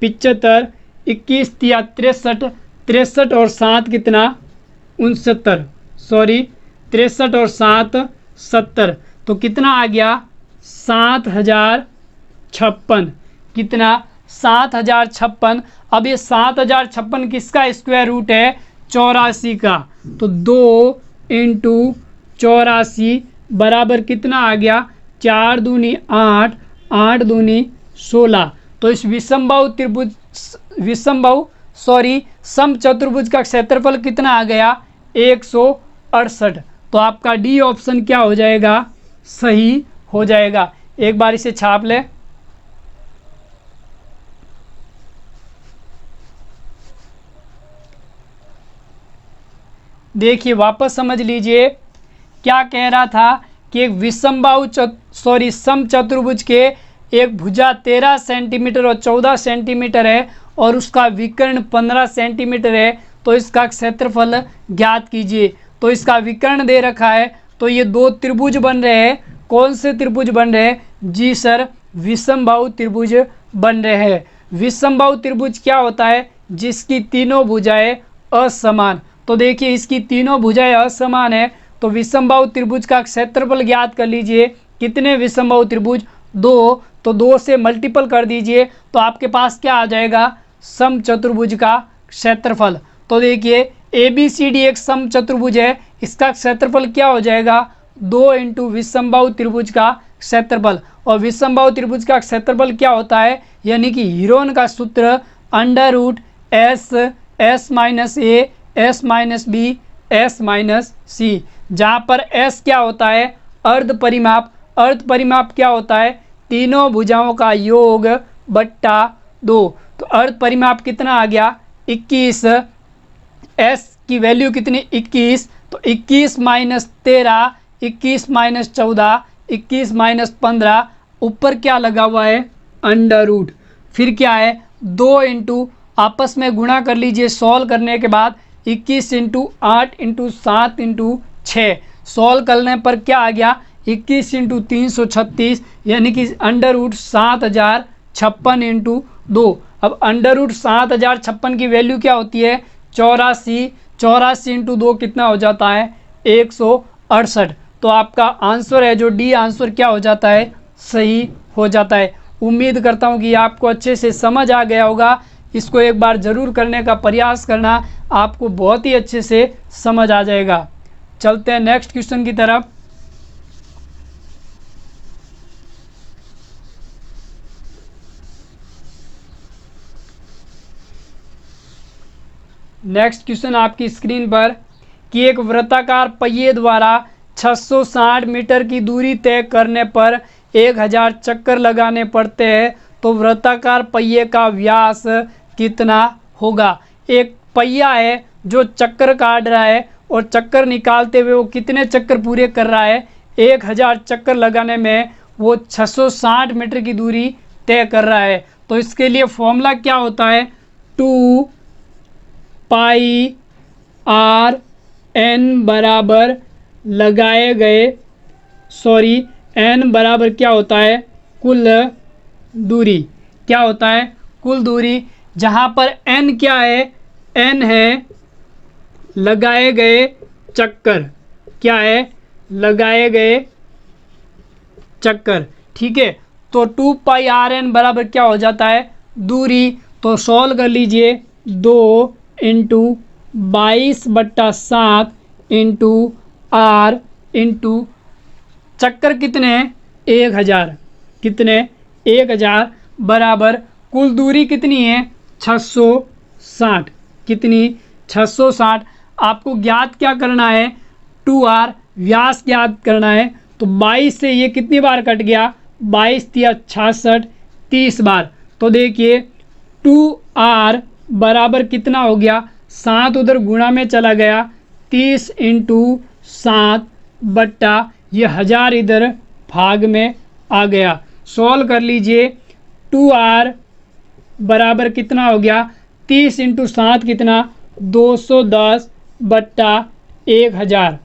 75, 21 तिया 63, 63 और 7 कितना 69, सॉरी 63 और 7 70, तो कितना आ गया 7056, कितना 7056। अब ये 7056 किसका स्क्वायर रूट है 84 का, तो 2 इंटू 84 बराबर कितना आ गया 4 दूनी 8, 8 दूनी 16। तो इस सम चतुर्भुज का क्षेत्रफल कितना आ गया 168। तो आपका डी ऑप्शन क्या हो जाएगा सही हो जाएगा। एक बार इसे छाप ले। देखिए वापस समझ लीजिए क्या कह रहा था कि एक सम चतुर्भुज के एक भुजा 13 सेंटीमीटर और 14 सेंटीमीटर है और उसका विकर्ण 15 सेंटीमीटर है, तो इसका क्षेत्रफल ज्ञात कीजिए। तो इसका विकर्ण दे रखा है, तो ये दो त्रिभुज बन रहे हैं। कौन से त्रिभुज बन रहे हैं जी सर, विषमबाहु त्रिभुज बन रहे हैं। विषमबाहु त्रिभुज क्या होता है जिसकी तीनों भुजाएं असमान। तो देखिए इसकी तीनों भुजाएं असमान है, तो विषमबाहु त्रिभुज का क्षेत्रफल ज्ञात कर लीजिए। कितने विषमबाहु त्रिभुज 2, तो 2 से मल्टीपल कर दीजिए, तो आपके पास क्या आ जाएगा सम चतुर्भुज का क्षेत्रफल। तो देखिए ABCD एक सम चतुर्भुज है, इसका क्षेत्रफल क्या हो जाएगा 2 इंटू विषमबाहु त्रिभुज का क्षेत्रफल। और विषमबाहु त्रिभुज का क्षेत्रफल क्या होता है, यानी कि हीरोन का सूत्र √S S minus A S minus B S minus C, जहाँ पर S क्या होता है अर्ध परिमाप। अर्ध परिमाप क्या होता है तीनों भुजाओं का योग बट्टा 2। तो अर्ध परिमाप कितना आ गया 21। S की वैल्यू कितनी 21, तो 21 माइनस 13, 21 माइनस 14, 21 माइनस 15, ऊपर क्या लगा हुआ है √। फिर क्या है 2 इंटू आपस में गुणा कर लीजिए सॉल्व करने के बाद 21 इंटू 8 इंटू 7 इंटू 6, सॉल्व करने पर क्या आ गया 21 इंटू 336, यानी कि √7056 इंटू 2। अब √7056 की वैल्यू क्या होती है 84, 84 इंटू 2 कितना हो जाता है 168। तो आपका आंसर है जो डी आंसर क्या हो जाता है सही हो जाता है। उम्मीद करता हूँ कि आपको अच्छे से समझ आ गया होगा। इसको एक बार ज़रूर करने का प्रयास करना, आपको बहुत ही अच्छे से समझ आ जाएगा। चलते हैं नेक्स्ट क्वेश्चन की तरफ। नेक्स्ट क्वेश्चन आपकी स्क्रीन पर कि एक वृत्ताकार पहिए द्वारा 660 मीटर की दूरी तय करने पर 1000 चक्कर लगाने पड़ते हैं, तो वृत्ताकार पहिए का व्यास कितना होगा। एक पहिया है जो चक्कर काट रहा है और चक्कर निकालते हुए वो कितने चक्कर पूरे कर रहा है 1000 चक्कर लगाने में वो 660 मीटर की दूरी तय कर रहा है। तो इसके लिए फॉर्मूला क्या होता है 2 पाई आर एन बराबर लगाए गए एन बराबर क्या होता है कुल दूरी। क्या होता है कुल दूरी, जहाँ पर एन क्या है एन है लगाए गए चक्कर। क्या है लगाए गए चक्कर, ठीक है। तो 2 पाई आर एन बराबर क्या हो जाता है दूरी। तो सॉल्व कर लीजिए 2 इंटू 22/7 इंटू आर इंटू चक्कर कितने हैं 1000, कितने 1000 बराबर कुल दूरी कितनी है 660, कितनी 660। आपको ज्ञात क्या करना है 2r व्यास ज्ञात करना है। तो 22 से ये कितनी बार कट गया 22 या 66 30 बार। तो देखिए 2r बराबर कितना हो गया 7 उधर गुणा में चला गया 30 इंटू 7 बट्टा ये 1000 इधर भाग में आ गया। सॉल्व कर लीजिए 2r बराबर कितना हो गया 30 इंटू 7 कितना 210 बट्टा 1000।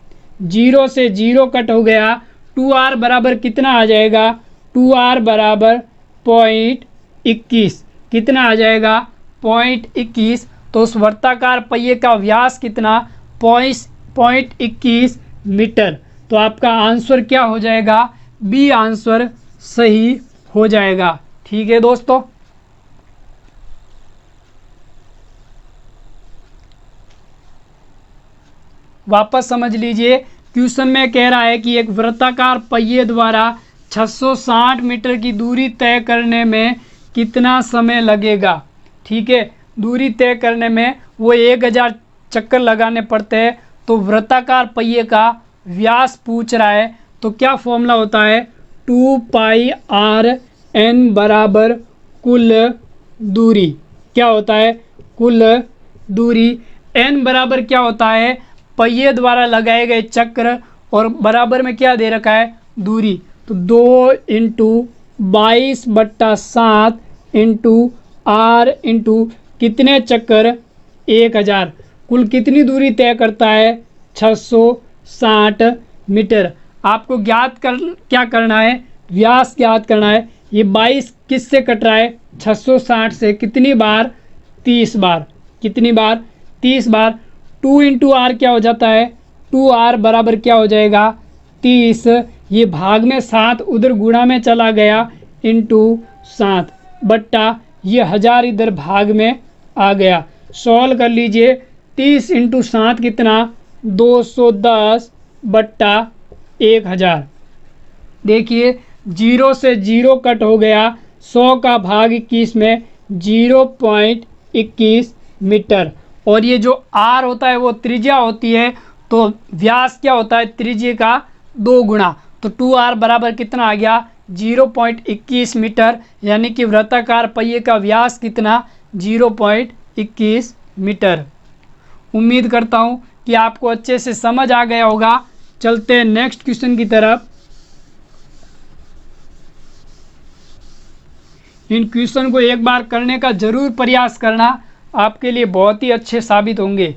0 से 0 कट हो गया 2r बराबर कितना आ जाएगा 2r बराबर 0.21, कितना आ जाएगा 0.21। तो उस वृत्ताकार पहिए का व्यास कितना 0.21 मीटर। तो आपका आंसर क्या हो जाएगा, बी आंसर सही हो जाएगा। ठीक है दोस्तों, वापस समझ लीजिए। क्वेश्चन में कह रहा है कि एक वृत्ताकार पहिए द्वारा 660 मीटर की दूरी तय करने में कितना समय लगेगा। ठीक है, दूरी तय करने में वो 1000 चक्कर लगाने पड़ते हैं। तो वृत्ताकार पहिए का व्यास पूछ रहा है, तो क्या फॉर्मूला होता है, 2πr/n बराबर कुल दूरी। क्या होता है, कुल दूरी। n बराबर क्या होता है, पहिए द्वारा लगाए गए चक्र, और बराबर में क्या दे रखा है, दूरी। तो 2 × 22/7 × r × कितने चक्कर 1000, कुल कितनी दूरी तय करता है 660 मीटर। आपको क्या करना है, व्यास ज्ञात करना है। ये 22 किससे कट रहा है, 660 से, कितनी बार 30 बार, कितनी बार 30 बार। 2 × r क्या हो जाता है, 2r बराबर क्या हो जाएगा 30, ये भाग में 7 उधर गुणा में चला गया × 7 बट्टा ये 1000 इधर भाग में आ गया। सॉल्व कर लीजिए, 30 × 7 कितना 210 बट्टा 1000। देखिए 0 से 0 कट हो गया, 100 का भाग 21 में 0.21 मीटर। और ये जो r होता है वो त्रिज्या होती है, तो व्यास क्या होता है, त्रिज्या का 2 गुणा। तो 2r बराबर कितना आ गया 0.21 मीटर, यानी कि वृत्ताकार पहिए का व्यास कितना 0.21 मीटर। उम्मीद करता हूँ कि आपको अच्छे से समझ आ गया होगा। चलते हैं नेक्स्ट क्वेश्चन की तरफ। इन क्वेश्चन को एक बार करने का जरूर प्रयास करना, आपके लिए बहुत ही अच्छे साबित होंगे।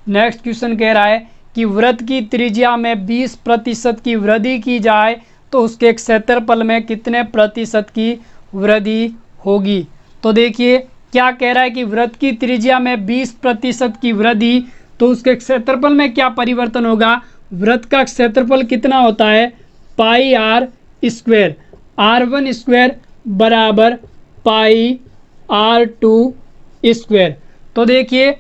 नेक्स्ट क्वेश्चन कह रहा है कि वृत्त की त्रिज्या में 20% की वृद्धि की जाए तो उसके क्षेत्रफल में कितने प्रतिशत की वृद्धि होगी। तो देखिए क्या कह रहा है कि वृत्त की त्रिज्या में 20% की वृद्धि, तो उसके क्षेत्रफल में क्या परिवर्तन होगा। वृत्त का क्षेत्रफल कितना होता है πr², r1² बराबर πr2²। तो देखिए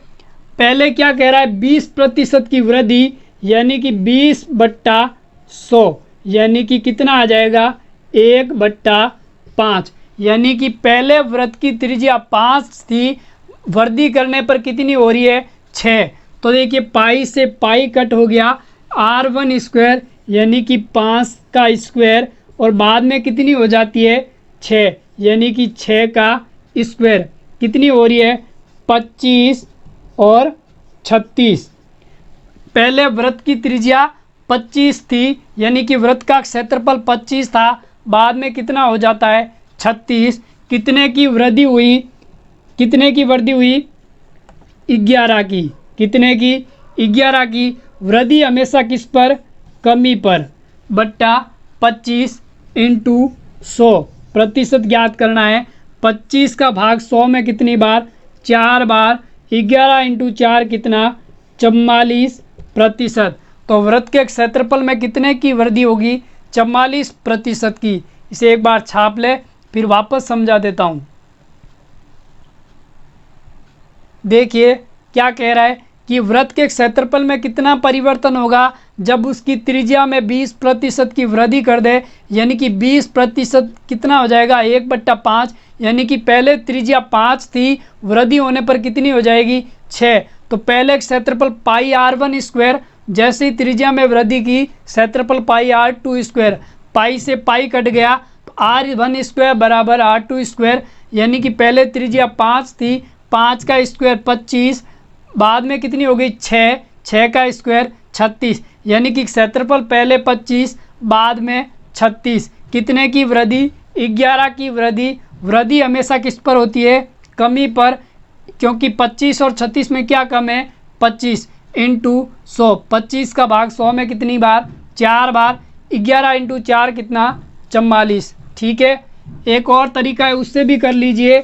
पहले क्या कह रहा है 20% की वृद्धि, यानी कि 20/100, यानी कि कितना आ जाएगा 1/5, यानी कि पहले वृत्त की त्रिज्या 5 थी, वृद्धि करने पर कितनी हो रही है 6। तो देखिए पाई से पाई कट हो गया, r1² यानी कि 5 का स्क्वायर, और बाद में कितनी हो जाती है 6, यानी कि 6 का स्क्वायर, कितनी हो रही है 25 और 36। पहले वृत्त की त्रिज्या 25 थी, यानी कि वृत्त का क्षेत्रफल 25 था, बाद में कितना हो जाता है 36। कितने की वृद्धि हुई, कितने की वृद्धि हुई 11 की, कितने की 11 की। वृद्धि हमेशा किस पर, कमी पर, बट्टा 25 × 100 प्रतिशत ज्ञात करना है। 25 का भाग 100 में कितनी बार 4 बार, 11 × 4 कितना 44%। तो वृत्त के क्षेत्रफल में कितने की वृद्धि होगी 44% की। इसे एक बार छाप ले, फिर वापस समझा देता हूँ। देखिए क्या कह रहा है कि वृत्त के क्षेत्रफल में कितना परिवर्तन होगा जब उसकी त्रिज्या में 20% की वृद्धि कर दे, यानी कि 20% कितना हो जाएगा 1/5, यानी कि पहले त्रिज्या 5 थी, वृद्धि होने पर कितनी हो जाएगी 6। तो पहले क्षेत्रफल πr1², जैसे ही त्रिज्या में वृद्धि की क्षेत्रफल πr2², पाई से पाई कट गया, तो r1² बराबर r2², यानी कि पहले त्रिज्या 5 थी, 5 का स्क्वायर 25, बाद में कितनी हो गई 6, 6 का स्क्वायर 36, यानी कि क्षेत्रफल पहले 25 बाद में 36। कितने की वृद्धि 11 की वृद्धि। वृद्धि हमेशा किस पर होती है, कमी पर, क्योंकि 25 और 36 में क्या कम है 25 × 100। 25 का भाग 100 में कितनी बार 4 बार, 11 × 4 कितना 44, ठीक है, एक और तरीका है, उससे भी कर लीजिए।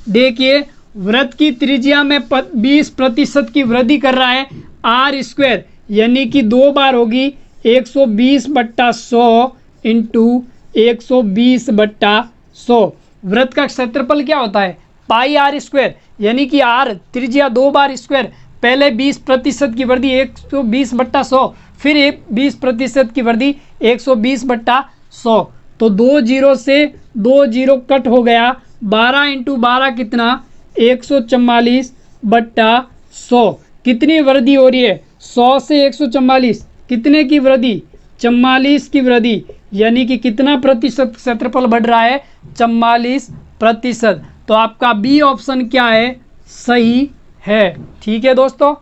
देखिए, वृत्त की त्रिज्या में 20% की वृद्धि कर रहा है, आर स्क्वायर यानी कि 2 बार होगी 120/100 इंटू 120/100। वृत्त का क्षेत्रफल क्या होता है, पाई आर स्क्वायर, यानी कि आर त्रिज्या 2 बार स्क्वायर, पहले 20% की वृद्धि 120/100, फिर 20% की वृद्धि 120/100। तो 2 जीरो से 2 जीरो कट हो गया, 12 इंटू 12 कितना, 144/100। कितनी वृद्धि हो रही है, 100 से 144, कितने की वृद्धि, 44 की वृद्धि, यानी कि कितना प्रतिशत क्षेत्रफल बढ़ रहा है, 44%। तो आपका बी ऑप्शन क्या है, सही है। ठीक है दोस्तों,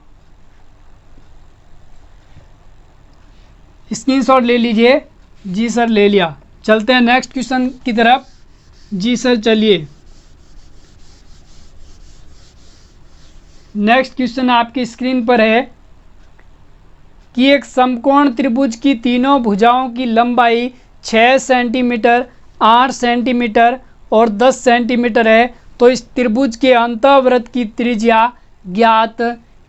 स्क्रीनशॉट ले लीजिए। जी सर ले लिया। चलते हैं नेक्स्ट क्वेश्चन की तरफ। जी सर चलिए, नेक्स्ट क्वेश्चन आपकी स्क्रीन पर है कि एक समकोण त्रिभुज की तीनों भुजाओं की लंबाई 6 सेंटीमीटर, 8 सेंटीमीटर और 10 सेंटीमीटर है, तो इस त्रिभुज के अंतःवृत्त की त्रिज्या ज्ञात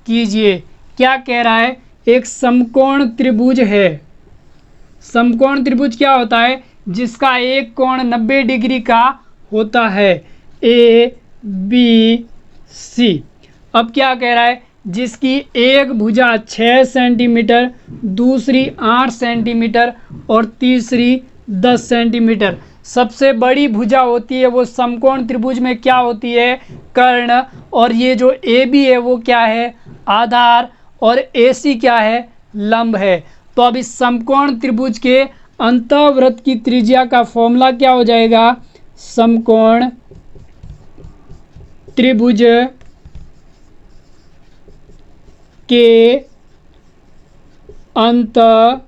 कीजिए। क्या कह रहा है, एक समकोण त्रिभुज है। समकोण त्रिभुज क्या होता है, जिसका एक कोण 90 डिग्री का होता है, ए बी सी। अब क्या कह रहा है, जिसकी एक भुजा 6 सेंटीमीटर, दूसरी 8 सेंटीमीटर और तीसरी 10 सेंटीमीटर। सबसे बड़ी भुजा होती है वो समकोण त्रिभुज में क्या होती है, कर्ण, और ये जो ए बी है वो क्या है, आधार, और ए सी क्या है, लंब है। तो अब इस समकोण त्रिभुज के अंतःवृत्त की त्रिज्या का फॉर्मूला क्या हो जाएगा, समकोण त्रिभुज के अंतःवृत्त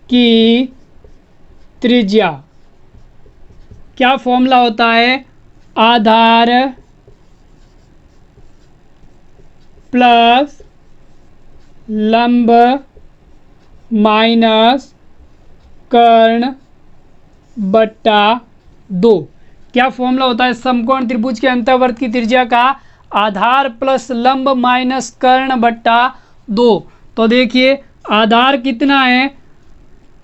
की त्रिज्या, क्या फॉर्मूला होता है, आधार प्लस लंब माइनस कर्ण बट्टा 2। क्या फॉर्मूला होता है समकोण त्रिभुज के अंतःवृत्त की त्रिज्या का, आधार प्लस लंब माइनस कर्ण बट्टा 2। तो देखिए आधार कितना है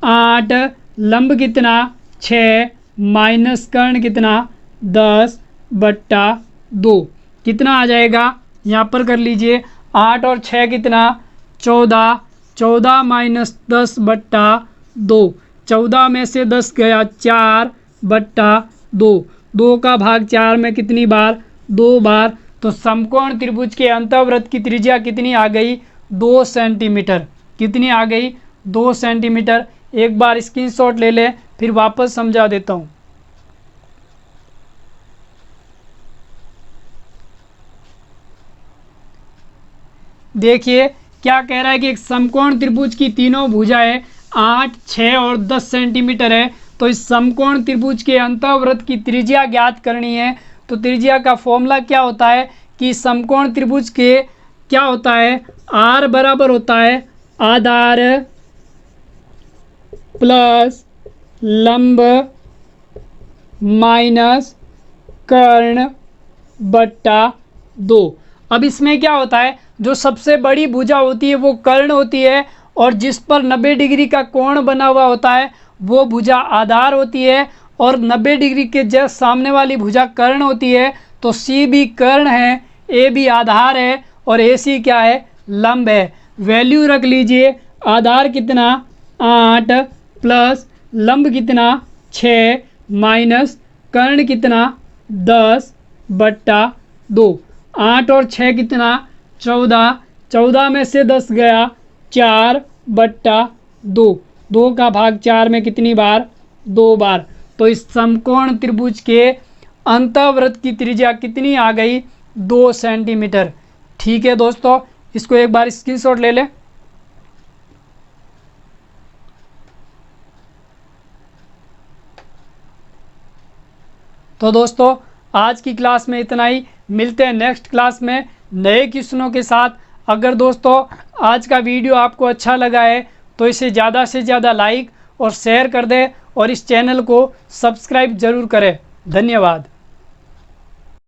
8, लंब कितना 6, माइनस कर्ण कितना 10/2, कितना आ जाएगा, यहाँ पर कर लीजिए, 8 और 6 कितना 14, 14 माइनस 10/2, 14 में से 10 गया 4/2, 2 का भाग 4 में कितनी बार, 2 बार। तो समकोण त्रिभुज के अंतःवृत्त की त्रिज्या कितनी आ गई, 2 सेंटीमीटर। कितनी आ गई, 2 सेंटीमीटर। एक बार स्क्रीनशॉट ले ले, फिर वापस समझा देता हूँ। देखिए क्या कह रहा है कि एक समकोण त्रिभुज की तीनों भुजाएं 8, 6 और 10 सेंटीमीटर है, तो इस समकोण त्रिभुज के अंतःवृत्त की त्रिज्या ज्ञात करनी है। तो त्रिज्या का फॉर्मूला क्या होता है कि समकोण त्रिभुज के क्या होता है, आर बराबर होता है आधार प्लस लंब माइनस कर्ण बट्टा 2। अब इसमें क्या होता है, जो सबसे बड़ी भुजा होती है वो कर्ण होती है, और जिस पर 90 डिग्री का कोण बना हुआ होता है वो भुजा आधार होती है, और 90 डिग्री के जस्ट सामने वाली भुजा कर्ण होती है। तो सी भी कर्ण है, ए भी आधार है, और ए सी क्या है, लंब है। वैल्यू रख लीजिए, आधार कितना 8 प्लस लंब कितना 6 माइनस कर्ण कितना 10/2, 8 और 6 कितना 14, 14 में से 10 गया 4/2, 2 का भाग 4 में कितनी बार, 2 बार। तो इस समकोण त्रिभुज के अंतःवृत्त की त्रिज्या कितनी आ गई, 2 सेंटीमीटर। ठीक है दोस्तों, इसको एक बार स्क्रीनशॉट ले लें। तो दोस्तों आज की क्लास में इतना ही, मिलते हैं नेक्स्ट क्लास में नए क्वेश्चनों के साथ। अगर दोस्तों आज का वीडियो आपको अच्छा लगा है तो इसे ज़्यादा से ज़्यादा लाइक और शेयर कर दें और इस चैनल को सब्सक्राइब ज़रूर करें। धन्यवाद।